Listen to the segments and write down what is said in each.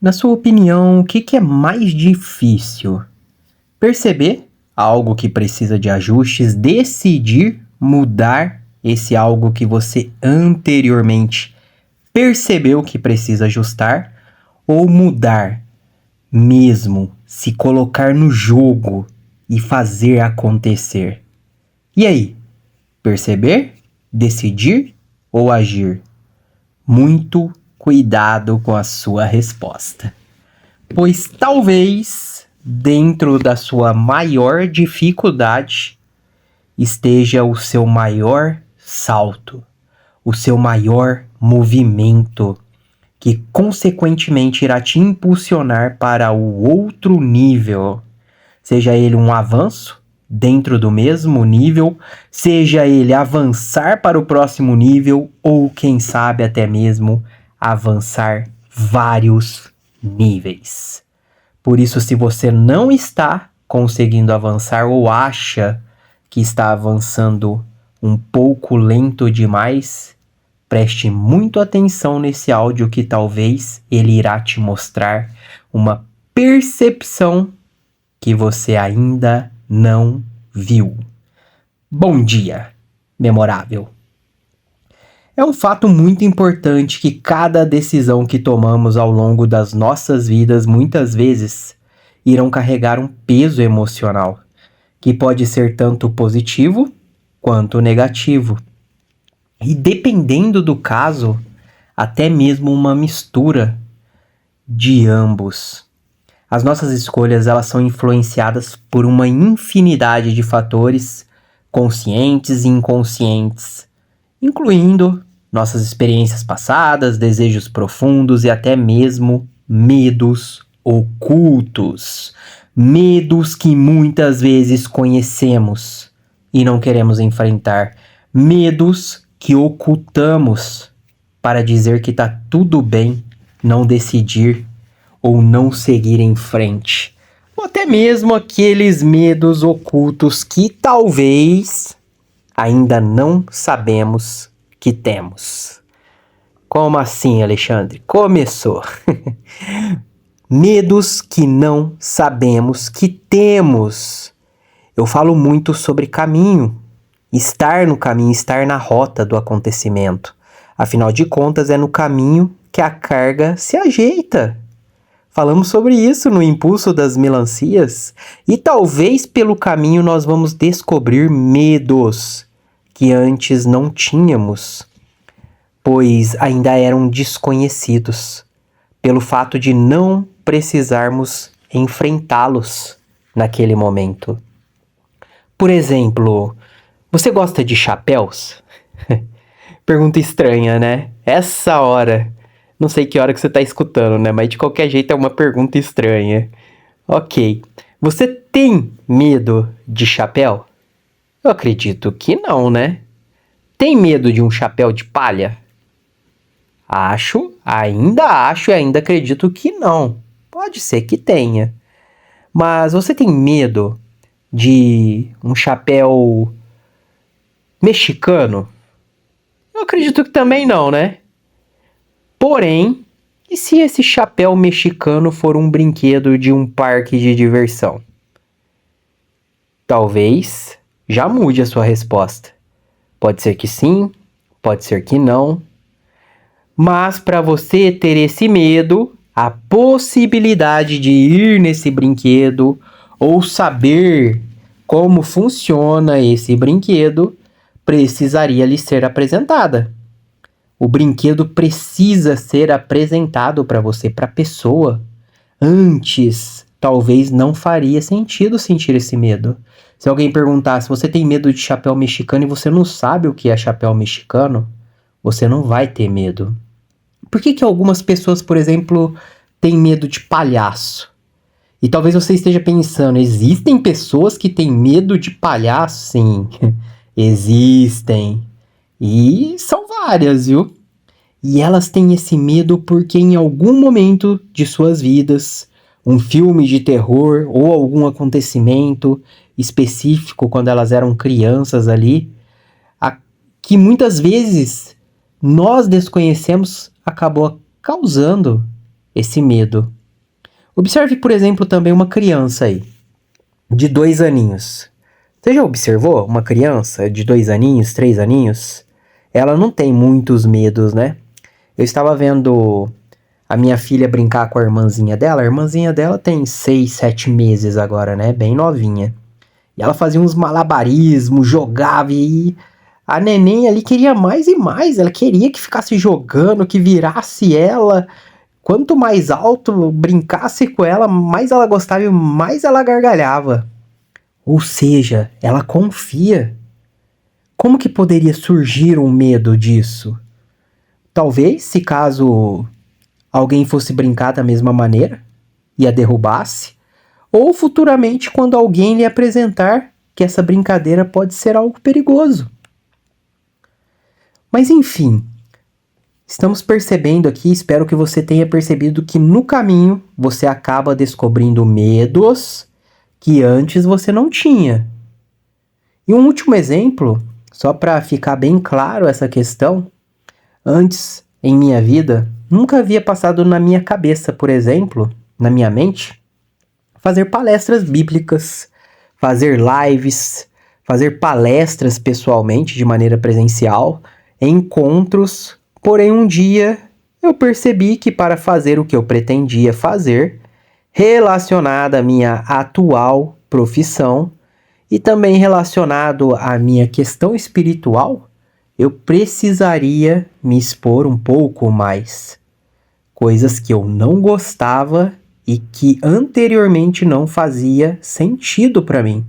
Na sua opinião, o que é mais difícil? Perceber algo que precisa de ajustes, decidir mudar esse algo que você anteriormente percebeu que precisa ajustar, ou mudar mesmo, se colocar no jogo e fazer acontecer? E aí? Perceber, decidir ou agir? Muito cuidado com a sua resposta, pois talvez dentro da sua maior dificuldade esteja o seu maior salto, o seu maior movimento, que consequentemente irá te impulsionar para o outro nível, seja ele um avanço dentro do mesmo nível, seja ele avançar para o próximo nível ou quem sabe até mesmo avançar vários níveis. Por isso, se você não está conseguindo avançar ou acha que está avançando um pouco lento demais, preste muito atenção nesse áudio que talvez ele irá te mostrar uma percepção que você ainda não viu. Bom dia, memorável! É um fato muito importante que cada decisão que tomamos ao longo das nossas vidas muitas vezes irão carregar um peso emocional, que pode ser tanto positivo quanto negativo. E dependendo do caso, até mesmo uma mistura de ambos. As nossas escolhas, elas são influenciadas por uma infinidade de fatores conscientes e inconscientes, incluindo nossas experiências passadas, desejos profundos e até mesmo medos ocultos. Medos que muitas vezes conhecemos e não queremos enfrentar. Medos que ocultamos para dizer que tá tudo bem não decidir ou não seguir em frente. Ou até mesmo aqueles medos ocultos que talvez ainda não sabemos que temos. Como assim, Alexandre? Começou. Medos que não sabemos que temos. Eu falo muito sobre caminho. Estar no caminho, estar na rota do acontecimento. Afinal de contas, é no caminho que a carga se ajeita. Falamos sobre isso no Impulso das Melancias. E talvez pelo caminho nós vamos descobrir medos que antes não tínhamos, pois ainda eram desconhecidos, pelo fato de não precisarmos enfrentá-los naquele momento. Por exemplo, você gosta de chapéus? Pergunta estranha, né? Essa hora, não sei que hora que você está escutando, né? Mas de qualquer jeito é uma pergunta estranha. Ok, você tem medo de chapéu? Eu acredito que não, né? Tem medo de um chapéu de palha? Ainda acho e ainda acredito que não. Pode ser que tenha. Mas você tem medo de um chapéu mexicano? Eu acredito que também não, né? Porém, e se esse chapéu mexicano for um brinquedo de um parque de diversão? Talvez já mude a sua resposta. Pode ser que sim, pode ser que não. Mas para você ter esse medo, a possibilidade de ir nesse brinquedo ou saber como funciona esse brinquedo precisaria lhe ser apresentada. O brinquedo precisa ser apresentado para você, para a pessoa. Antes, talvez não faria sentido sentir esse medo. Se alguém perguntasse, você tem medo de chapéu mexicano e você não sabe o que é chapéu mexicano, você não vai ter medo. Por que algumas pessoas, por exemplo, têm medo de palhaço? E talvez você esteja pensando, existem pessoas que têm medo de palhaço? Sim, existem. E são várias, viu? E elas têm esse medo porque em algum momento de suas vidas, um filme de terror ou algum acontecimento específico quando elas eram crianças ali, que muitas vezes nós desconhecemos, acabou causando esse medo. Observe, por exemplo, também uma criança aí, de 2 aninhos. Você já observou uma criança de 2 aninhos, 3 aninhos? Ela não tem muitos medos, né? Eu estava vendo a minha filha brincar com a irmãzinha dela. A irmãzinha dela tem 6, 7 meses agora, né? Bem novinha. E ela fazia uns malabarismos, jogava e a neném ali queria mais e mais. Ela queria que ficasse jogando, que virasse ela. Quanto mais alto brincasse com ela, mais ela gostava e mais ela gargalhava. Ou seja, ela confia. Como que poderia surgir um medo disso? Talvez, se caso alguém fosse brincar da mesma maneira e a derrubasse, ou futuramente quando alguém lhe apresentar que essa brincadeira pode ser algo perigoso. Mas enfim, estamos percebendo aqui, espero que você tenha percebido que no caminho você acaba descobrindo medos que antes você não tinha. E um último exemplo, só para ficar bem claro essa questão, antes em minha vida, nunca havia passado na minha cabeça, por exemplo, na minha mente, fazer palestras bíblicas, fazer lives, fazer palestras pessoalmente, de maneira presencial, encontros. Porém, um dia eu percebi que para fazer o que eu pretendia fazer, relacionado à minha atual profissão e também relacionado à minha questão espiritual, eu precisaria me expor um pouco mais. Coisas que eu não gostava e que anteriormente não fazia sentido para mim.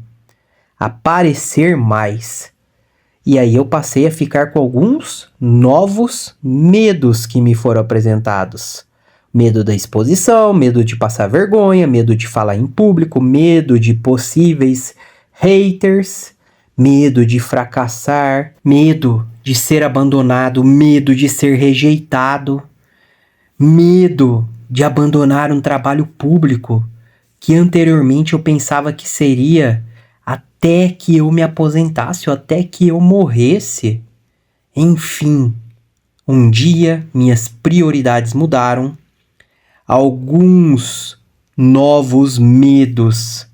Aparecer mais. E aí eu passei a ficar com alguns novos medos que me foram apresentados. Medo da exposição, medo de passar vergonha, medo de falar em público, medo de possíveis haters, medo de fracassar, medo de ser abandonado, medo de ser rejeitado, medo de abandonar um trabalho público que anteriormente eu pensava que seria até que eu me aposentasse ou até que eu morresse. Enfim, um dia minhas prioridades mudaram, alguns novos medos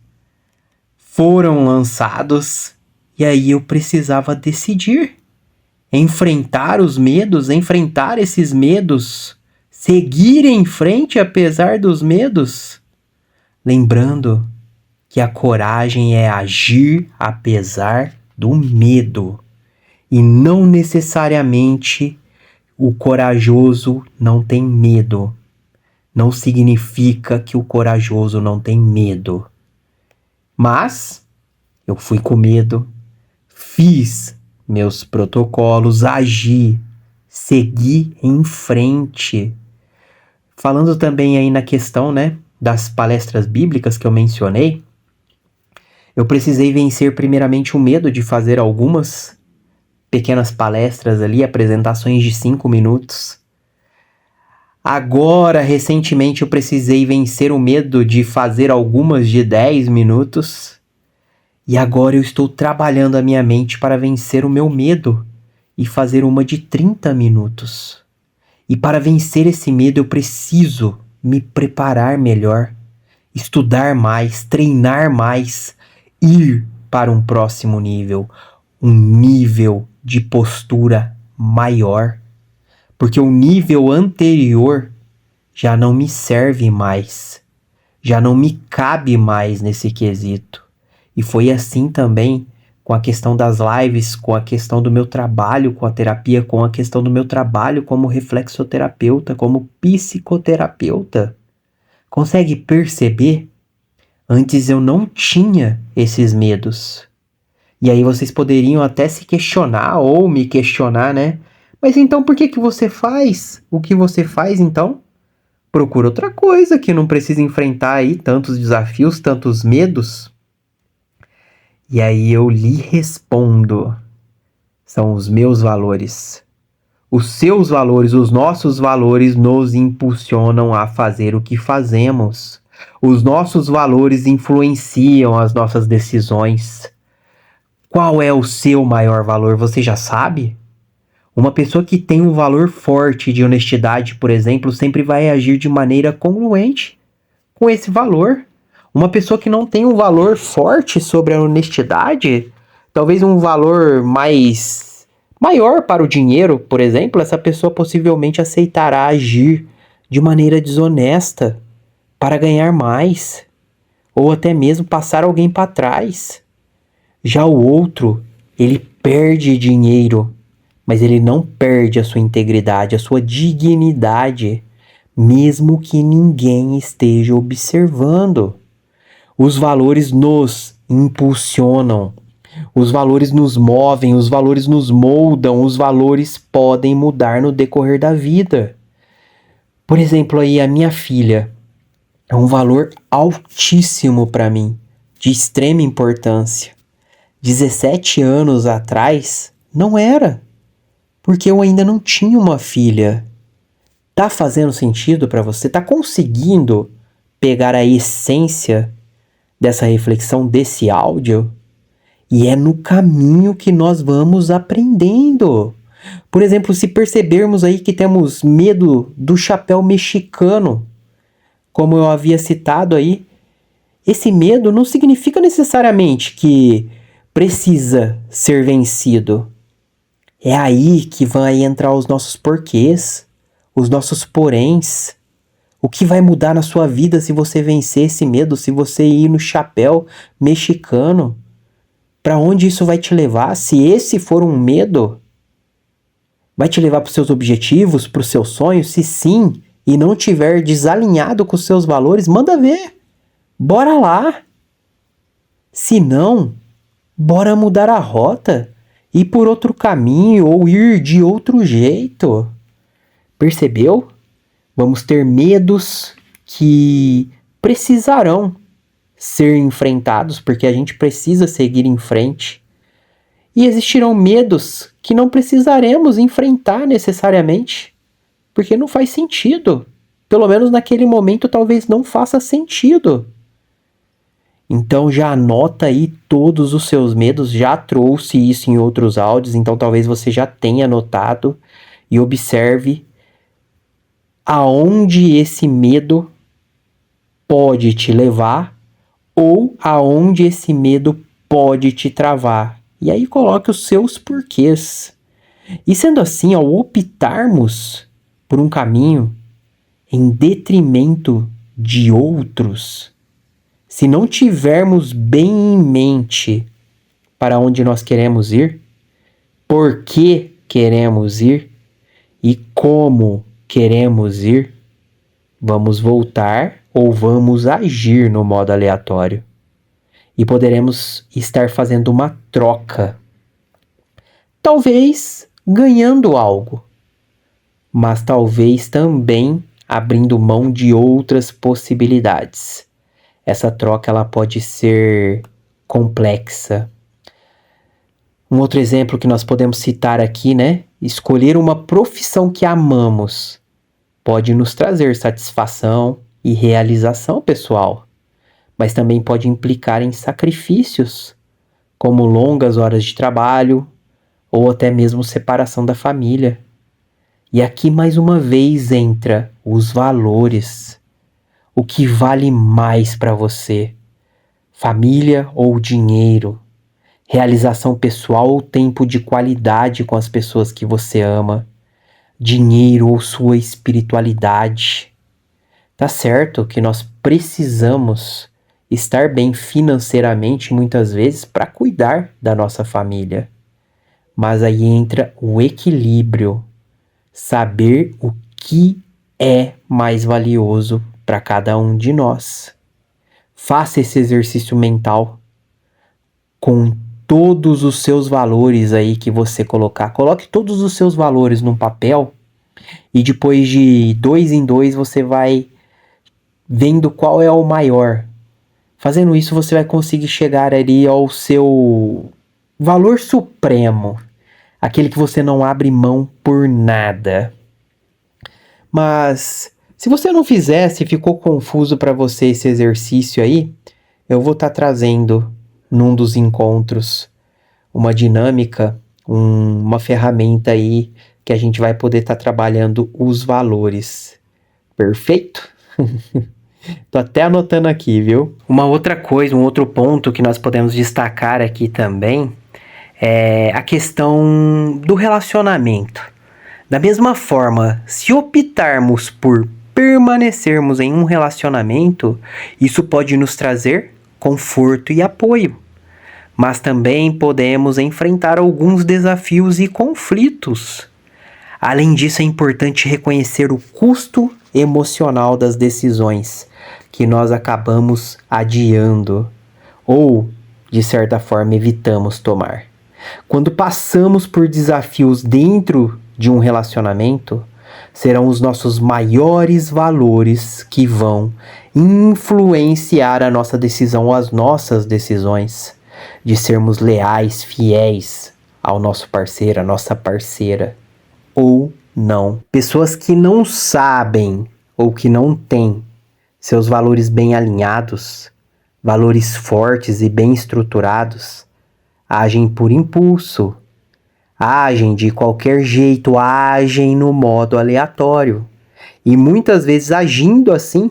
foram lançados e aí eu precisava decidir. Enfrentar os medos, enfrentar esses medos, seguir em frente apesar dos medos. Lembrando que a coragem é agir apesar do medo. E não necessariamente o corajoso não tem medo. Não significa que o corajoso não tem medo. Mas eu fui com medo, fiz meus protocolos, agi, segui em frente. Falando também aí na questão, né, das palestras bíblicas que eu mencionei, eu precisei vencer primeiramente o medo de fazer algumas pequenas palestras ali, apresentações de 5 minutos. Agora, recentemente, eu precisei vencer o medo de fazer algumas de 10 minutos. E agora eu estou trabalhando a minha mente para vencer o meu medo e fazer uma de 30 minutos. E para vencer esse medo eu preciso me preparar melhor, estudar mais, treinar mais, ir para um próximo nível, um nível de postura maior. Porque o nível anterior já não me serve mais, já não me cabe mais nesse quesito. E foi assim também com a questão das lives, com a questão do meu trabalho com a terapia, com a questão do meu trabalho como reflexoterapeuta, como psicoterapeuta. Consegue perceber? Antes eu não tinha esses medos. E aí vocês poderiam até se questionar ou me questionar, né? Mas então por que você faz o que você faz então? Procura outra coisa que não precisa enfrentar aí tantos desafios, tantos medos. E aí eu lhe respondo, são os meus valores. Os seus valores, os nossos valores nos impulsionam a fazer o que fazemos. Os nossos valores influenciam as nossas decisões. Qual é o seu maior valor? Você já sabe? Uma pessoa que tem um valor forte de honestidade, por exemplo, sempre vai agir de maneira congruente com esse valor. Uma pessoa que não tem um valor forte sobre a honestidade, talvez um valor mais maior para o dinheiro, por exemplo, essa pessoa possivelmente aceitará agir de maneira desonesta para ganhar mais, ou até mesmo passar alguém para trás. Já o outro, ele perde dinheiro, mas ele não perde a sua integridade, a sua dignidade, mesmo que ninguém esteja observando. Os valores nos impulsionam, os valores nos movem, os valores nos moldam, os valores podem mudar no decorrer da vida. Por exemplo, aí a minha filha é um valor altíssimo para mim, de extrema importância. 17 anos atrás, não era, porque eu ainda não tinha uma filha. Tá fazendo sentido para você? Tá conseguindo pegar a essência dessa reflexão, desse áudio? E é no caminho que nós vamos aprendendo. Por exemplo, se percebermos aí que temos medo do chapéu mexicano, como eu havia citado aí, esse medo não significa necessariamente que precisa ser vencido. É aí que vai entrar os nossos porquês, os nossos poréns. O que vai mudar na sua vida se você vencer esse medo, se você ir no chapéu mexicano? Para onde isso vai te levar? Se esse for um medo, vai te levar para os seus objetivos, para os seus sonhos? Se sim, e não tiver desalinhado com os seus valores, manda ver. Bora lá. Se não, bora mudar a rota, ir por outro caminho ou ir de outro jeito. Percebeu? Vamos ter medos que precisarão ser enfrentados, porque a gente precisa seguir em frente. E existirão medos que não precisaremos enfrentar necessariamente, porque não faz sentido. Pelo menos naquele momento talvez não faça sentido. Então já anota aí todos os seus medos, já trouxe isso em outros áudios, então talvez você já tenha anotado e observe aonde esse medo pode te levar ou aonde esse medo pode te travar. E aí coloque os seus porquês. E sendo assim, ao optarmos por um caminho em detrimento de outros, se não tivermos bem em mente para onde nós queremos ir, por que queremos ir e como queremos ir, vamos voltar ou vamos agir no modo aleatório. E poderemos estar fazendo uma troca. Talvez ganhando algo, mas talvez também abrindo mão de outras possibilidades. Essa troca ela pode ser complexa. Um outro exemplo que nós podemos citar aqui, né? Escolher uma profissão que amamos pode nos trazer satisfação e realização pessoal, mas também pode implicar em sacrifícios, como longas horas de trabalho ou até mesmo separação da família. E aqui mais uma vez entra os valores. O que vale mais para você? Família ou dinheiro? Realização pessoal ou tempo de qualidade com as pessoas que você ama? Dinheiro ou sua espiritualidade? Tá certo que nós precisamos estar bem financeiramente muitas vezes para cuidar da nossa família. Mas aí entra o equilíbrio. Saber o que é mais valioso para cada um de nós. Faça esse exercício mental com todos os seus valores aí que você colocar. Coloque todos os seus valores num papel e depois de 2 em 2 você vai vendo qual é o maior. Fazendo isso você vai conseguir chegar ali ao seu valor supremo, aquele que você não abre mão por nada. Mas se você não fizer, se ficou confuso para você esse exercício aí, eu vou estar trazendo num dos encontros uma dinâmica, uma ferramenta aí que a gente vai poder estar trabalhando os valores. Perfeito? Tô até anotando aqui, viu? Uma outra coisa, um outro ponto que nós podemos destacar aqui também é a questão do relacionamento. Da mesma forma, se optarmos por permanecermos em um relacionamento, isso pode nos trazer conforto e apoio. Mas também podemos enfrentar alguns desafios e conflitos. Além disso, é importante reconhecer o custo emocional das decisões que nós acabamos adiando ou, de certa forma, evitamos tomar. Quando passamos por desafios dentro de um relacionamento, serão os nossos maiores valores que vão influenciar a nossa decisão ou as nossas decisões de sermos leais, fiéis ao nosso parceiro, à nossa parceira, ou não. Pessoas que não sabem ou que não têm seus valores bem alinhados, valores fortes e bem estruturados, agem por impulso, agem de qualquer jeito, agem no modo aleatório. E muitas vezes, agindo assim,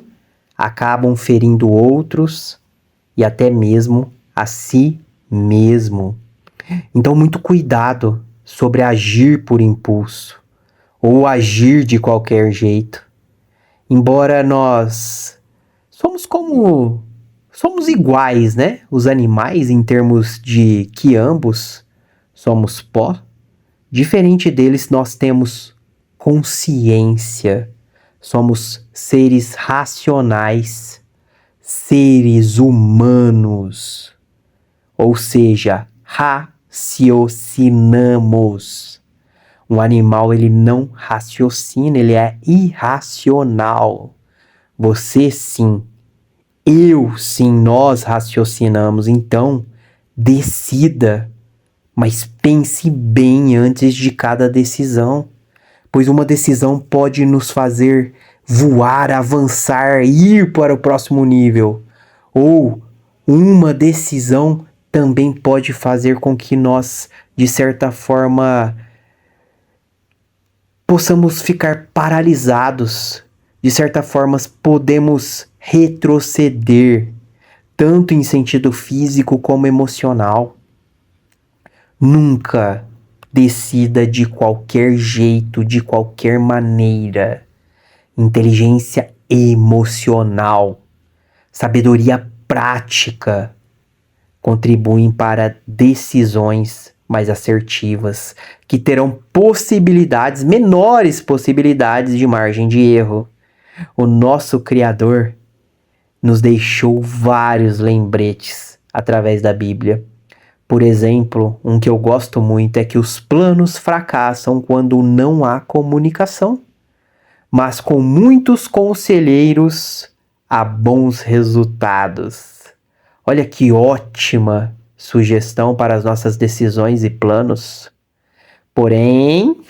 acabam ferindo outros e até mesmo a si mesmo. Então, muito cuidado sobre agir por impulso ou agir de qualquer jeito. Embora nós somos iguais, né? Os animais, em termos de que ambos somos pó, diferente deles, nós temos consciência. Somos seres racionais, seres humanos. Ou seja, raciocinamos. Um animal, ele não raciocina, ele é irracional. Você sim. Eu sim, nós raciocinamos. Então, decida, mas pense bem antes de cada decisão, pois uma decisão pode nos fazer voar, avançar, ir para o próximo nível. Ou uma decisão também pode fazer com que nós, de certa forma, possamos ficar paralisados. De certa forma, podemos retroceder, tanto em sentido físico como emocional. Nunca decida de qualquer jeito, de qualquer maneira. Inteligência emocional, sabedoria prática contribuem para decisões mais assertivas, que terão possibilidades, menores possibilidades de margem de erro. O nosso Criador nos deixou vários lembretes através da Bíblia. Por exemplo, um que eu gosto muito é que os planos fracassam quando não há comunicação, mas com muitos conselheiros há bons resultados. Olha que ótima sugestão para as nossas decisões e planos. Porém,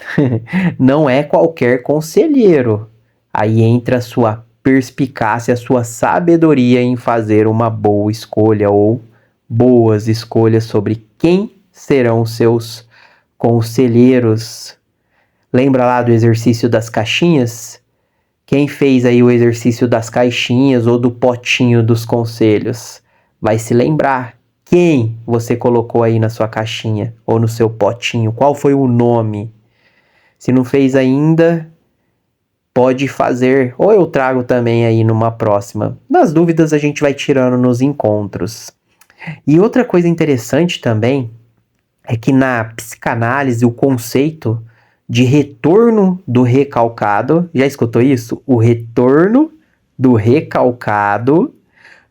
não é qualquer conselheiro. Aí entra a sua perspicácia, a sua sabedoria em fazer uma boa escolha ou boas escolhas sobre quem serão os seus conselheiros. Lembra lá do exercício das caixinhas? Quem fez aí o exercício das caixinhas ou do potinho dos conselhos vai se lembrar. Quem você colocou aí na sua caixinha ou no seu potinho? Qual foi o nome? Se não fez ainda, pode fazer, ou eu trago também aí numa próxima. Nas dúvidas a gente vai tirando nos encontros. E outra coisa interessante também é que na psicanálise o conceito de retorno do recalcado, já escutou isso? O retorno do recalcado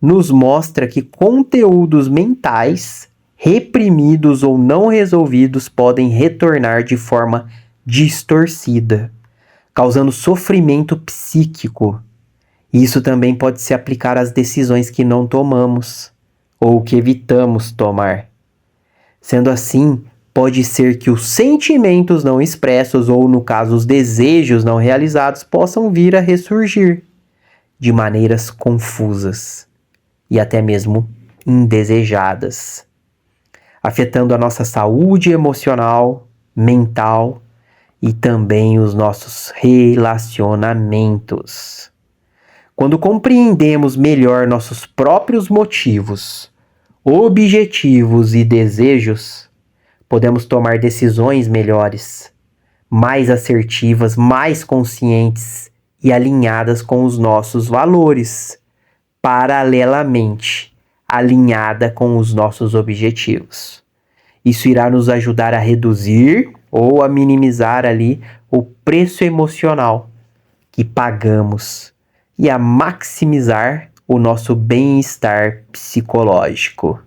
nos mostra que conteúdos mentais reprimidos ou não resolvidos podem retornar de forma distorcida, causando sofrimento psíquico. Isso também pode se aplicar às decisões que não tomamos ou que evitamos tomar. Sendo assim, pode ser que os sentimentos não expressos ou, no caso, os desejos não realizados possam vir a ressurgir de maneiras confusas e até mesmo indesejadas, afetando a nossa saúde emocional mental e também os nossos relacionamentos. Quando compreendemos melhor nossos próprios motivos, objetivos e desejos, podemos tomar decisões melhores, mais assertivas, mais conscientes e alinhadas com os nossos valores, paralelamente alinhada com os nossos objetivos. Isso irá nos ajudar a reduzir ou a minimizar ali o preço emocional que pagamos e a maximizar o nosso bem-estar psicológico.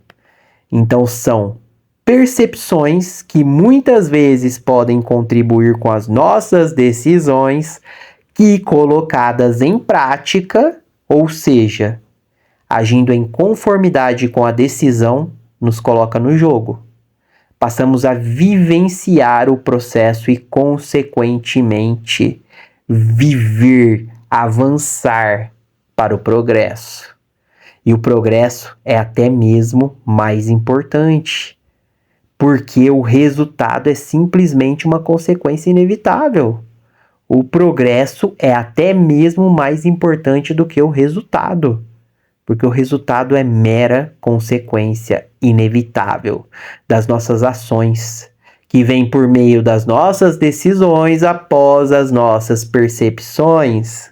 Então são percepções que muitas vezes podem contribuir com as nossas decisões que, colocadas em prática, ou seja, agindo em conformidade com a decisão, nos coloca no jogo. Passamos a vivenciar o processo e, consequentemente, viver, avançar para o progresso. E o progresso é até mesmo mais importante, porque o resultado é simplesmente uma consequência inevitável. O progresso é até mesmo mais importante do que o resultado, porque o resultado é mera consequência inevitável das nossas ações, que vem por meio das nossas decisões após as nossas percepções.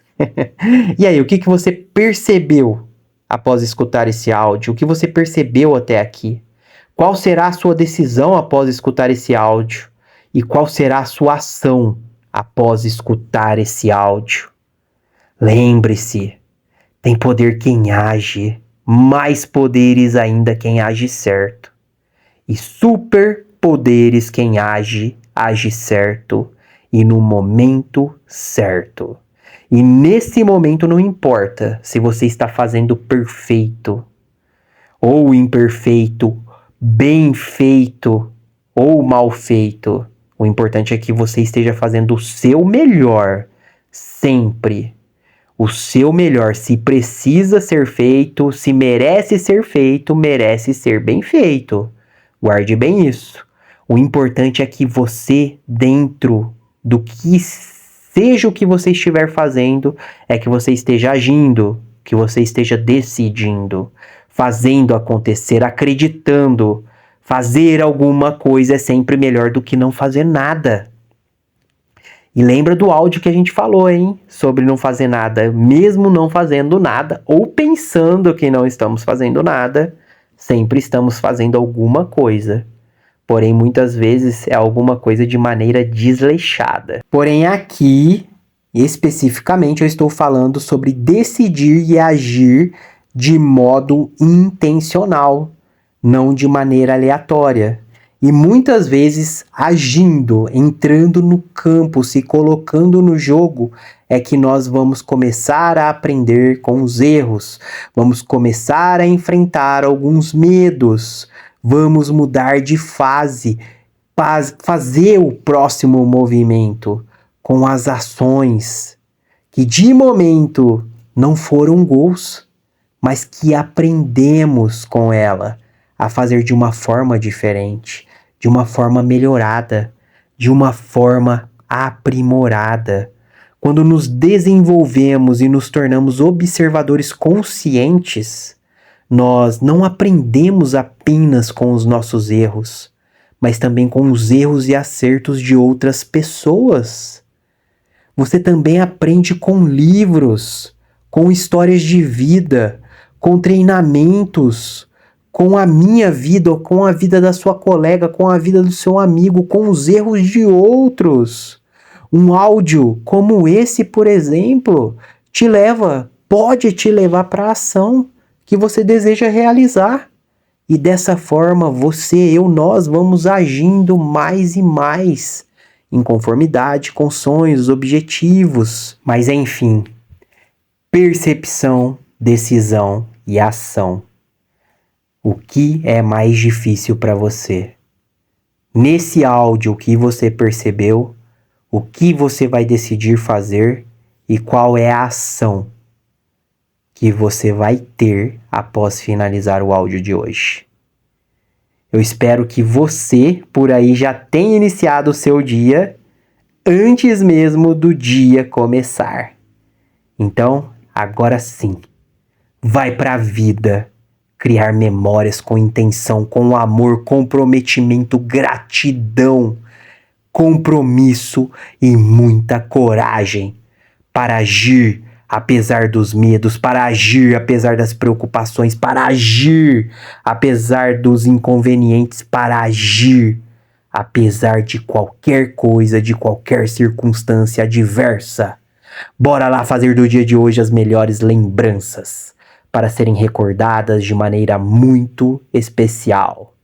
E aí, o que você percebeu após escutar esse áudio? O que você percebeu até aqui? Qual será a sua decisão após escutar esse áudio? E qual será a sua ação após escutar esse áudio? Lembre-se, tem poder quem age, mais poderes ainda quem age certo. E superpoderes quem age certo e no momento certo. E nesse momento não importa se você está fazendo perfeito ou imperfeito, bem feito ou mal feito. O importante é que você esteja fazendo o seu melhor sempre. O seu melhor, se precisa ser feito, se merece ser feito, merece ser bem feito. Guarde bem isso. O importante é que você, dentro do que seja o que você estiver fazendo, é que você esteja agindo, que você esteja decidindo, fazendo acontecer, acreditando. Fazer alguma coisa é sempre melhor do que não fazer nada. E lembra do áudio que a gente falou, hein? Sobre não fazer nada, mesmo não fazendo nada, ou pensando que não estamos fazendo nada, sempre estamos fazendo alguma coisa. Porém, muitas vezes é alguma coisa de maneira desleixada. Porém, aqui, especificamente, eu estou falando sobre decidir e agir de modo intencional, não de maneira aleatória. E muitas vezes agindo, entrando no campo, se colocando no jogo, é que nós vamos começar a aprender com os erros, vamos começar a enfrentar alguns medos, vamos mudar de fase, fazer o próximo movimento com as ações que de momento não foram gols, mas que aprendemos com ela a fazer de uma forma diferente, de uma forma melhorada, de uma forma aprimorada. Quando nos desenvolvemos e nos tornamos observadores conscientes, nós não aprendemos apenas com os nossos erros, mas também com os erros e acertos de outras pessoas. Você também aprende com livros, com histórias de vida, com treinamentos, com a minha vida, com a vida da sua colega, com a vida do seu amigo, com os erros de outros. Um áudio como esse, por exemplo, pode te levar para a ação que você deseja realizar. E dessa forma, nós vamos agindo mais e mais em conformidade com sonhos, objetivos. Mas enfim, percepção, decisão e ação. O que é mais difícil para você? Nesse áudio, o que você percebeu? O que você vai decidir fazer? E qual é a ação que você vai ter após finalizar o áudio de hoje? Eu espero que você, por aí, já tenha iniciado o seu dia antes mesmo do dia começar. Então, agora sim, vai pra vida criar memórias com intenção, com amor, comprometimento, gratidão, compromisso e muita coragem para agir apesar dos medos, para agir apesar das preocupações, para agir apesar dos inconvenientes, para agir apesar de qualquer coisa, de qualquer circunstância adversa. Bora lá fazer do dia de hoje as melhores lembranças para serem recordadas de maneira muito especial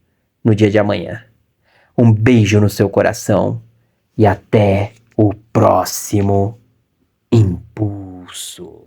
no dia de amanhã. Um beijo no seu coração e até o próximo impulso.